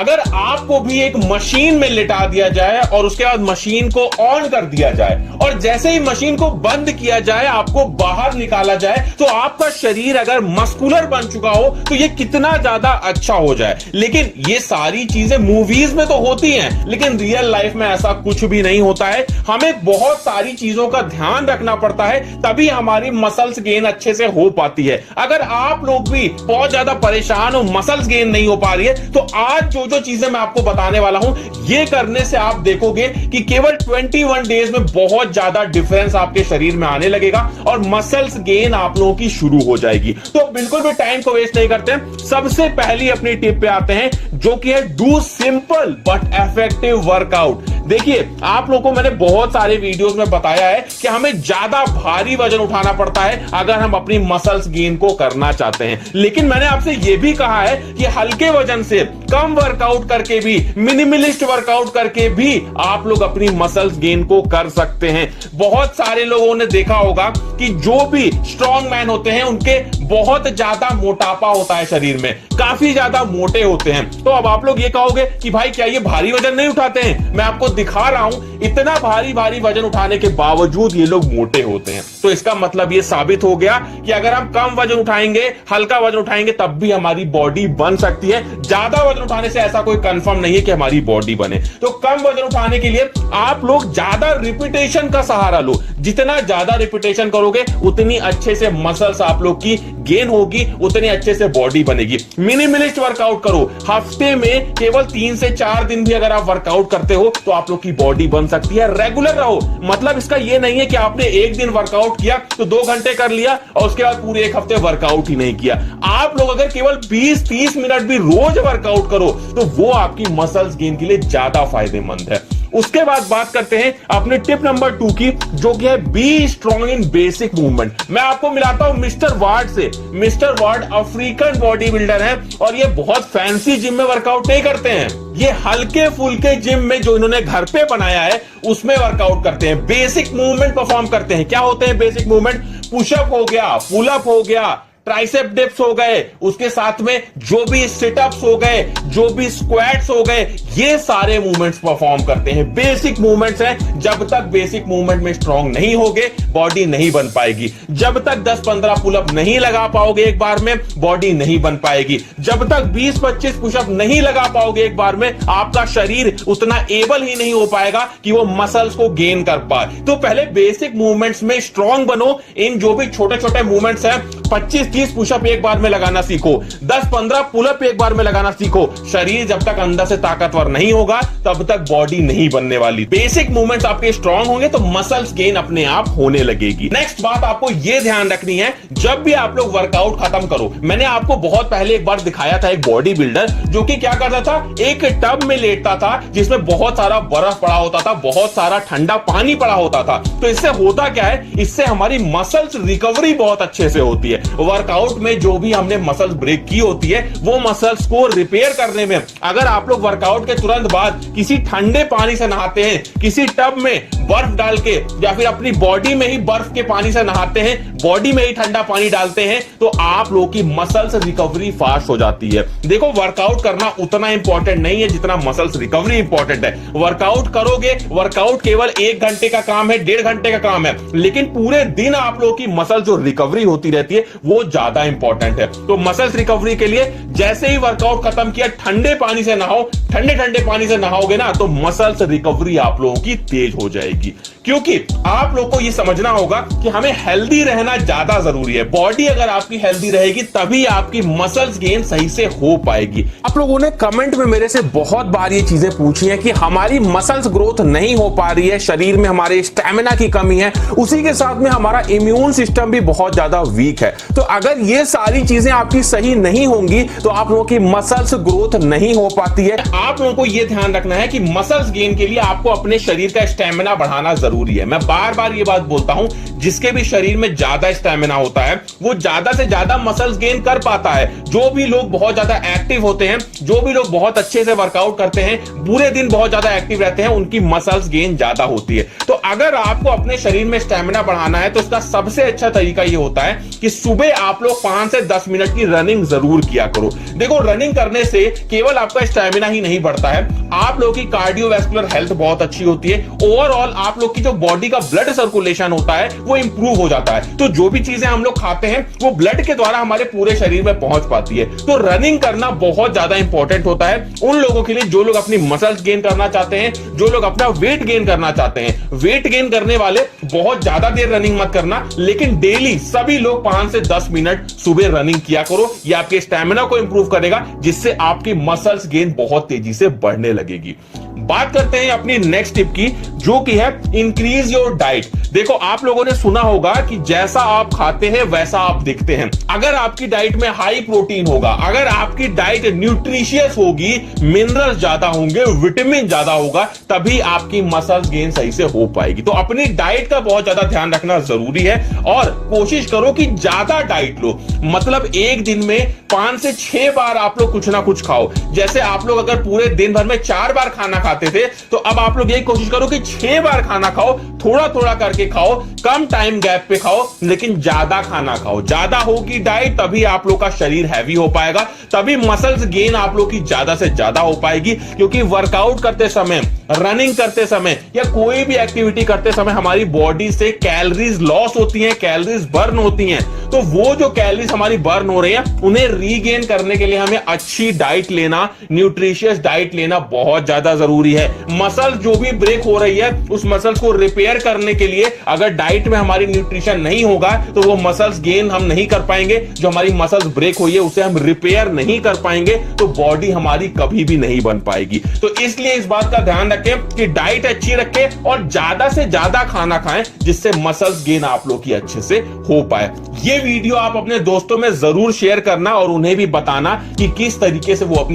अगर आपको भी एक मशीन में लिटा दिया जाए और उसके बाद मशीन को ऑन कर दिया जाए और जैसे ही मशीन को बंद किया जाए, आपको बाहर निकाला जाए, तो आपका शरीर अगर मस्कुलर बन चुका हो तो ये कितना ज्यादा अच्छा हो जाए। लेकिन ये सारी चीजें मूवीज में तो होती हैं, लेकिन रियल लाइफ में ऐसा कुछ भी नहीं होता है। हमें बहुत सारी चीजों का ध्यान रखना पड़ता है, तभी हमारी मसल्स गेन अच्छे से हो पाती है। अगर आप लोग भी बहुत ज्यादा परेशान हो, मसल्स गेन नहीं हो पा रही है, तो आज जो चीजें मैं आपको बताने वाला हूं, ये करने से आप देखोगे कि केवल 21 डेज में बहुत ज्यादा डिफरेंस आपके शरीर में आने लगेगा और मसल्स गेन आप लोगों की शुरू हो जाएगी। तो बिल्कुल भी टाइम को वेस्ट नहीं करते हैं, सबसे पहली अपनी टिप पे आते हैं, जो कि है do simple but effective workout. देखिए, आप लोगों को मैंने बहुत सारे वीडियोस में बताया है कि हमें ज्यादा भारी वजन उठाना पड़ता है अगर हम अपनी मसल्स गेन को करना चाहते हैं, लेकिन मैंने आपसे यह भी कहा है कि हल्के वजन से कम वर्कआउट करके भी, मिनिमलिस्ट वर्कआउट करके भी आप लोग अपनी मसल्स गेन को कर सकते हैं। बहुत सारे लोगों ने देखा होगा कि जो भी स्ट्रॉन्ग मैन होते हैं उनके बहुत ज्यादा मोटापा होता है शरीर में, काफी ज्यादा मोटे होते हैं। तो अब आप लोग ये कहोगे कि भाई क्या ये भारी वजन नहीं उठाते हैं? मैं आपको दिखा रहा हूं, इतना भारी वजन उठाने के बावजूद ये लोग मोटे होते हैं। तो इसका मतलब ये साबित हो गया कि अगर हम कम वजन उठाएंगे, हल्का वजन उठाएंगे, तब भी हमारी बॉडी बन सकती है। ज्यादा वजन उठाने से ऐसा कोई कंफर्म नहीं है कि हमारी बॉडी बने। तो कम वजन उठाने के लिए आप लोग ज्यादा रिपीटेशन का सहारा लो। जितना ज्यादा रिपीटेशन करोगे, उतनी अच्छे से मसल्स आप लोग की गेन होगी, उतनी अच्छे से बॉडी बनेगी। मिनिमलिस्ट वर्कआउट करो। हफ्ते में केवल 3 से 4 दिन भी अगर आप वर्कआउट करते हो तो आप लोग की बॉडी बन सकती है। रेगुलर रहो, मतलब इसका यह नहीं है कि आपने एक दिन वर्कआउट किया तो 2 घंटे कर लिया और उसके बाद पूरे एक हफ्ते वर्कआउट ही नहीं किया। आप लोग अगर केवल 20-30 मिनट भी रोज वर्कआउट करो तो वो आपकी मसल्स गेन के लिए ज्यादा फायदेमंद है। उसके बाद बात करते हैं अपने टिप नंबर 2 की, जो कि है be strong in basic movement. मैं आपको मिलाता हूं मिस्टर वार्ड से। Mister ward African body builder है और ये बहुत फैंसी जिम में वर्कआउट नहीं करते हैं। ये हल्के फुल्के जिम में जो इन्होंने घर पे बनाया है उसमें वर्कआउट करते हैं, बेसिक मूवमेंट परफॉर्म करते हैं। क्या होते हैं बेसिक मूवमेंट? पुशअप हो गया, पुल अप हो गया, ट्राइसेप डिप्स हो गए, उसके साथ में जो भी सिटअप्स हो गए, जो भी स्क्वाट्स हो गए, ये सारे मूवमेंट्स परफॉर्म करते हैं। बेसिक मूवमेंट्स हैं। जब तक बेसिक मूवमेंट में स्ट्रांग नहीं होगे, बॉडी नहीं बन पाएगी। जब तक 10-15 पुलअप नहीं लगा पाओगे एक बार में, बॉडी नहीं बन पाएगी। जब तक 20-25 पुशअप नहीं लगा पाओगे एक बार में, आपका शरीर उतना एबल ही नहीं हो पाएगा कि वो मसल्स को गेन कर पाए। तो पहले बेसिक मूवमेंट्स में स्ट्रांग बनो। इन जो भी छोटे छोटे मूवमेंट्स हैं, 25-30 पुशअप एक बार में लगाना सीखो, 10-15 पुलअप एक बार में लगाना सीखो। शरीर जब तक अंदर से ताकतवर नहीं होगा, तब तक बॉडी नहीं बनने वाली। बेसिक मूवमेंट्स आपके स्ट्रांग होंगे तो मसल्स गेन अपने आप होने लगेगी। नेक्स्ट बात आपको यह ध्यान रखनी है, जब भी आप लोग वर्कआउट खत्म करो, मैंने आपको बहुत पहले एक बार दिखाया था एक बॉडी बिल्डर जो कि क्या करता था, एक टब में लेटता था जिसमें बहुत सारा बर्फ पड़ा होता था, बहुत सारा ठंडा पानी पड़ा होता था। तो इससे होता क्या है, इससे हमारी मसल्स रिकवरी बहुत अच्छे से होती है। वर्कआउट में जो भी हमने मसल्स ब्रेक की होती है, वो मसल्स को रिपेयर करने में, अगर आप लोग वर्कआउट के तुरंत बाद किसी ठंडे पानी से नहाते हैं, किसी टब में बर्फ डाल के, या फिर अपनी बॉडी में ही बर्फ के पानी से नहाते हैं, बॉडी में ही ठंडा पानी डालते हैं, तो आप लोगों की मसल्स रिकवरी फास्ट हो जाती है। देखो, वर्कआउट करना उतना इंपॉर्टेंट नहीं है जितना मसल्स रिकवरी इंपॉर्टेंट है। वर्कआउट करोगे, वर्कआउट केवल 1 घंटे का काम है, 1.5 घंटे का काम है, लेकिन पूरे दिन आप लोगों की मसल जो रिकवरी होती रहती है वो ज्यादा इंपॉर्टेंट है। तो मसल्स रिकवरी के लिए जैसे ही वर्कआउट खत्म किया, ठंडे पानी से नहाओ। ठंडे पानी से नहाओगे ना तो मसल्स रिकवरी आप लोगों की तेज हो जाएगी। क्योंकि आप लोगों को यह समझना होगा कि हमें हेल्दी रहना ज्यादा जरूरी है। बॉडी अगर आपकी हेल्दी रहेगी तभी आपकी मसल्स गेन सही से हो पाएगी। आप लोगों ने कमेंट में मेरे से बहुत बार ये चीजें पूछी हैं कि हमारी मसल्स ग्रोथ नहीं हो पा रही है, शरीर में हमारे स्टैमिना की कमी है, उसी के साथ में हमारा इम्यून सिस्टम भी बहुत ज्यादा वीक है। तो अगर ये सारी चीजें आपकी सही नहीं होंगी तो आप लोगों की मसल्स ग्रोथ नहीं हो पाती है। आप लोगों लोगों को यह ध्यान रखना है कि मसल्स गेन के लिए आपको अपने शरीर का स्टेमिना बढ़ाना जरूरी है। मैं बार बार यह बात बोलता हूं, जिसके भी शरीर में ज्यादा स्टेमिना होता है वो ज्यादा से ज्यादा मसल्स गेन कर पाता है। जो भी लोग बहुत ज्यादा एक्टिव होते हैं, जो भी लोग बहुत अच्छे से वर्कआउट करते हैं, पूरे दिन बहुत ज्यादा एक्टिव रहते हैं, उनकी मसल्स गेन ज्यादा होती है। तो अगर आपको अपने शरीर में स्टेमिना बढ़ाना है तो इसका सबसे अच्छा तरीका यह होता है कि सुबह आप लोग 5 से 10 मिनट की रनिंग जरूर किया करो। देखो, रनिंग करने से केवल आपका स्टेमिना ही नहीं बढ़ता है, आप लोगों की कार्डियोवैस्कुलर हेल्थ बहुत अच्छी होती है। ओवरऑल आप लोग की जो बॉडी का ब्लड सर्कुलेशन होता है वो इंप्रूव हो जाता है। तो जो भी चीजें हम लोग खाते हैं वो ब्लड के द्वारा हमारे पूरे शरीर में पहुंच पाती है। तो रनिंग करना बहुत ज्यादा इंपॉर्टेंट होता है उन लोगों के लिए जो लोग अपनी मसल्स गेन करना चाहते हैं, जो लोग अपना वेट गेन करना चाहते हैं। वेट गेन करने वाले बहुत ज्यादा देर रनिंग मत करना, लेकिन डेली सभी लोग 5 से 10 मिनट सुबह रनिंग किया करो। यह आपके स्टैमिना को इंप्रूव करेगा, जिससे आपकी मसल्स गेन बहुत तेजी से बढ़ने लगेगी। बात करते हैं अपनी नेक्स्ट टिप की, जो कि है इंक्रीज योर डाइट। देखो, आप लोगों ने सुना होगा कि जैसा आप खाते हैं वैसा आप दिखते हैं। अगर आपकी डाइट में हाई प्रोटीन होगा, अगर आपकी डाइट न्यूट्रिशियस होगी, मिनरल्स ज्यादा होंगे, विटामिन ज्यादा होगा, तभी आपकी मसल्स गेन सही से हो पाएगी। तो अपनी डाइट का बहुत ज्यादा ध्यान रखना जरूरी है और कोशिश करो कि ज्यादा डाइट लो। मतलब एक दिन में 5 से 6 बार आप लोग कुछ ना कुछ खाओ। जैसे आप लोग अगर पूरे दिन भर में 4 बार खाना खाते थे, तो अब आप लोग यही कोशिश करो कि 6 बार खाना खाओ। थोड़ा थोड़ा करके खाओ, कम टाइम गैप पे खाओ, लेकिन ज्यादा खाना खाओ। ज्यादा होगी डाइट, तभी आप लोग का शरीर हैवी हो पाएगा, तभी मसल्स गेन आप लोग की ज्यादा से ज्यादा हो पाएगी। क्योंकि वर्कआउट करते समय, रनिंग करते समय या कोई भी एक्टिविटी करते समय हमारी बॉडी से कैलोरीज लॉस होती हैं, कैलोरीज बर्न होती हैं। तो वो जो कैलोरीज हमारी बर्न हो रही हैं, उन्हें रीगेन करने के लिए हमें अच्छी डाइट लेना, न्यूट्रिशियस डाइट लेना बहुत ज्यादा जरूरी है। मसल जो भी ब्रेक हो रही है, उस मसल्स को रिपेयर करने के लिए अगर डाइट में हमारी न्यूट्रिशन नहीं होगा तो वो मसल्स गेन हम नहीं कर पाएंगे। जो हमारी मसल्स ब्रेक हुई है उसे हम रिपेयर नहीं कर पाएंगे, तो बॉडी हमारी कभी भी नहीं बन पाएगी। तो इसलिए इस बात का ध्यान रखें कि डाइट अच्छी रखें और ज्यादा से ज्यादा खाना खाएं, जिससे मसल्स गेन आप लोग की अच्छे से हो पाए। ये वीडियो आप अपने दोस्तों में जरूर शेयर करना और उन्हें भी बताना कि किस तरीके से वो अपनी